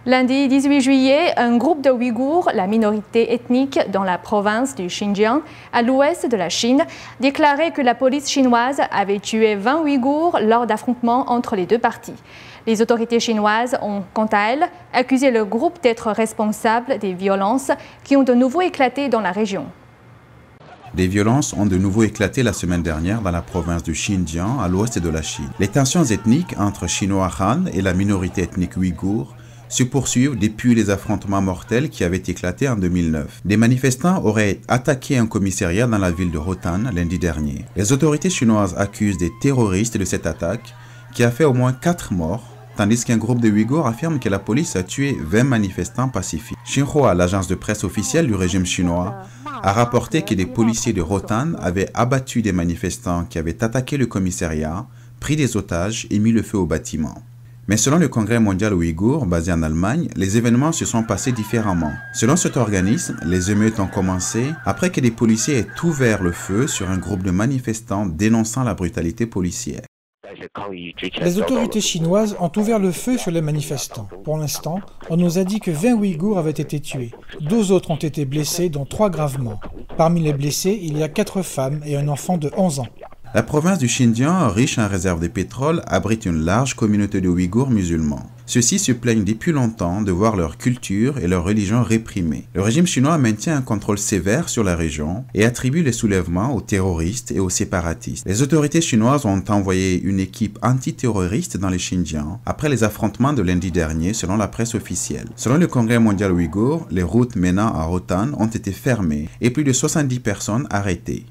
Lundi 18 juillet, un groupe de Ouïghours, la minorité ethnique dans la province du Xinjiang, à l'ouest de la Chine, déclarait que la police chinoise avait tué 20 Ouïghours lors d'affrontements entre les deux parties. Les autorités chinoises ont, quant à elles, accusé le groupe d'être responsable des violences qui ont de nouveau éclaté dans la région. Des violences ont de nouveau éclaté la semaine dernière dans la province du Xinjiang, à l'ouest de la Chine. Les tensions ethniques entre Chinois Han et la minorité ethnique ouïghour se poursuivent depuis les affrontements mortels qui avaient éclaté en 2009. Des manifestants auraient attaqué un commissariat dans la ville de Hotan lundi dernier. Les autorités chinoises accusent des terroristes de cette attaque qui a fait au moins 4 morts, tandis qu'un groupe de Ouïghours affirme que la police a tué 20 manifestants pacifiques. Xinhua, l'agence de presse officielle du régime chinois, a rapporté que des policiers de Hotan avaient abattu des manifestants qui avaient attaqué le commissariat, pris des otages et mis le feu au bâtiment. Mais selon le Congrès mondial ouïghour, basé en Allemagne, les événements se sont passés différemment. Selon cet organisme, les émeutes ont commencé après que des policiers aient ouvert le feu sur un groupe de manifestants dénonçant la brutalité policière. Les autorités chinoises ont ouvert le feu sur les manifestants. Pour l'instant, on nous a dit que 20 Ouïghours avaient été tués. 12 autres ont été blessés, dont 3 gravement. Parmi les blessés, il y a 4 femmes et un enfant de 11 ans. La province du Xinjiang, riche en réserves de pétrole, abrite une large communauté de Ouïghours musulmans. Ceux-ci se plaignent depuis longtemps de voir leur culture et leur religion réprimées. Le régime chinois maintient un contrôle sévère sur la région et attribue les soulèvements aux terroristes et aux séparatistes. Les autorités chinoises ont envoyé une équipe antiterroriste dans le Xinjiang après les affrontements de lundi dernier selon la presse officielle. Selon le Congrès mondial ouïghour, les routes menant à Hotan ont été fermées et plus de 70 personnes arrêtées.